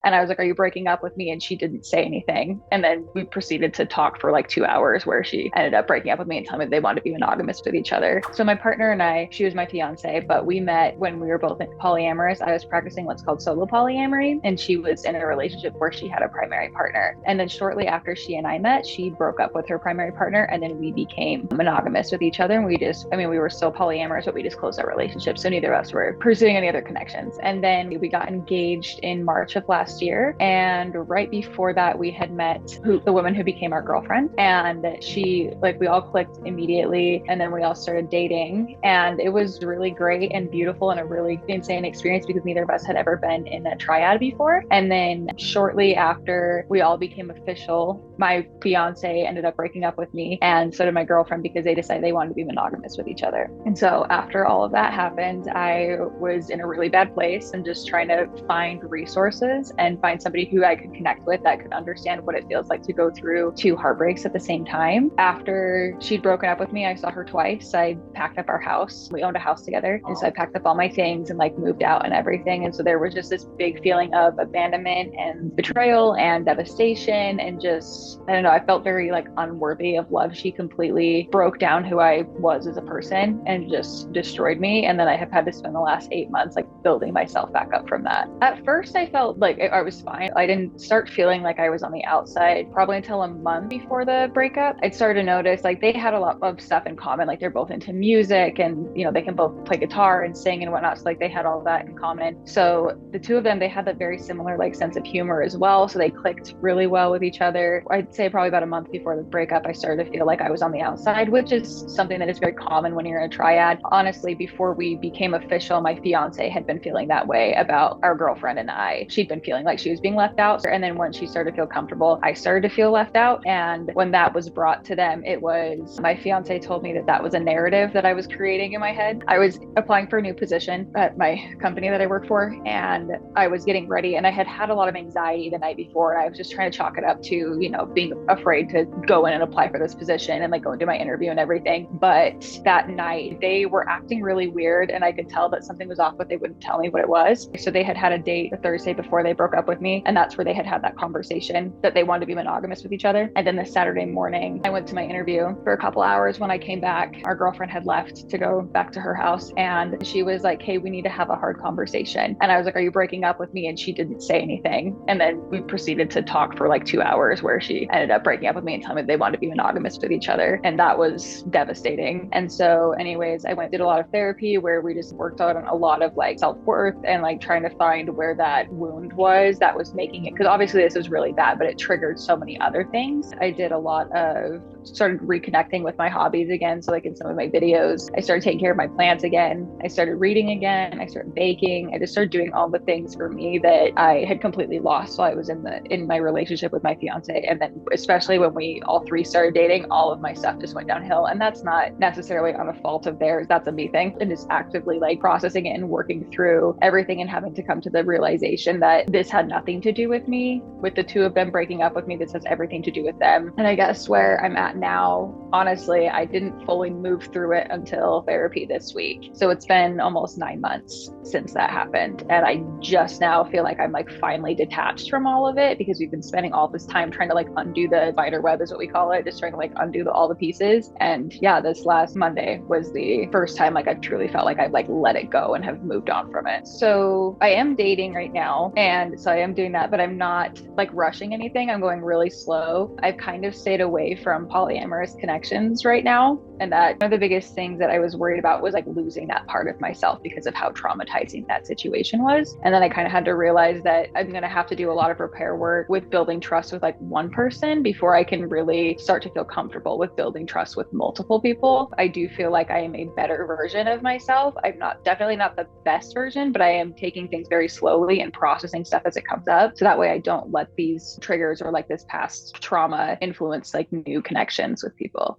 And I was like, are you breaking up with me? And she didn't say anything. And then we proceeded to talk for like 2 hours where she ended up breaking up with me and telling me they wanted to be monogamous with each other. So my partner and I, she was my fiance, but we met when we were both polyamorous. I was practicing what's called solo polyamory, and she was in a relationship where she had a primary partner. And then shortly after she and I met, she broke up with her primary partner, and then we became monogamous with each other. And we were still polyamorous, but we just closed our relationship. So neither of us were pursuing any other connections. And then we got engaged in March of last year. And right before that, we had met the woman who became our girlfriend. And we all clicked immediately. And then we all started dating. And it was really great and beautiful and a really insane experience because neither of us had ever been in a triad before. And then shortly after we all became official, my fiance ended up breaking up with me, and so did my girlfriend, because they decided they wanted to be monogamous with each other. And so after all of that happened, I was in a really bad place and just trying to find resources and find somebody who I could connect with that could understand what it feels like to go through two heartbreaks at the same time. After she'd broken up with me, I saw her twice. I packed up our house. We owned a house together. And so I packed up all my things and moved out and everything. And so there was just this big feeling of abandonment and betrayal and devastation, and just, I don't know, I felt very unworthy of love. She completely broke down who I was as a person and just destroyed me. And then I have had to spend the last 8 months building myself back up from that. At first I felt like I was fine. I didn't start feeling like I was on the outside probably until a month before the breakup. I started to notice they had a lot of stuff in common. They're both into music, and they can both play guitar and sing and whatnot. So they had all that in common. So the two of them, they had that very similar sense of humor as well. So they clicked really well with each other. I'd say probably about a month before the breakup, I started to feel like I was on the outside, which is something that is very common when you're in a triad. Honestly, before we became official, my fiance had been feeling that way about our girlfriend and I. She'd been feeling like she was being left out. And then once she started to feel comfortable, I started to feel left out. And when that was brought to them, it was my fiance told me that was a narrative that I was creating in my head. I was applying for a new position at my company that I work for, and I was getting ready, and I had a lot of anxiety the night before, and I was just trying to chalk it up to being afraid to go in and apply for this position and go into my interview and everything. But that night they were acting really weird, and I could tell that something was off, but they wouldn't tell me what it was. So they had a date the Thursday before they broke up with me, and that's where they had that conversation that they wanted to be monogamous with each other. And then the Saturday morning I went to my interview for a couple hours. When I came back, our girlfriend had left to go back to her house, and she was like, hey, we need to have a hard conversation. And I was like, are you breaking up with me? And she didn't say anything. And then we proceeded to talk for 2 hours where she ended up breaking up with me and telling me they wanted to be monogamous with each other. And that was devastating. And so anyways, I did a lot of therapy where we just worked on a lot of self-worth and trying to find where that wound was that was making it, because obviously this was really bad, but it triggered so many other things. I did a lot of started reconnecting with my hobbies again. So in some of my videos, I started taking care of my plants again. I started reading again. I started baking. I just started doing all the things for me that I had completely lost while I was in my relationship with my fiance. And then especially when we all three started dating, all of my stuff just went downhill. And that's not necessarily on a fault of theirs. That's a me thing. And just actively processing it and working through everything and having to come to the realization that this had nothing to do with me. With the two of them breaking up with me, this has everything to do with them. And I guess where I'm at now, honestly, I didn't fully move through it until therapy this week. So it's been almost 9 months since that happened. And I just now feel like I'm finally detached from all of it, because we've been spending all this time trying to undo the spider web, is what we call it, just trying to undo all the pieces. And yeah, this last Monday was the first time I've truly felt like I've let it go and have moved on from it. So I am dating right now, and so I am doing that, but I'm not rushing anything. I'm going really slow. I've kind of stayed away from polyamorous connections right now. And that one of the biggest things that I was worried about was losing that part of myself because of how traumatizing that situation was. And then I kind of had to realize that I'm going to have to do a lot of repair work with building trust with one person before I can really start to feel comfortable with building trust with multiple people. I do feel like I am a better version of myself. I'm definitely not the best version, but I am taking things very slowly and processing stuff as it comes up. So that way I don't let these triggers or this past trauma influence new connections with people.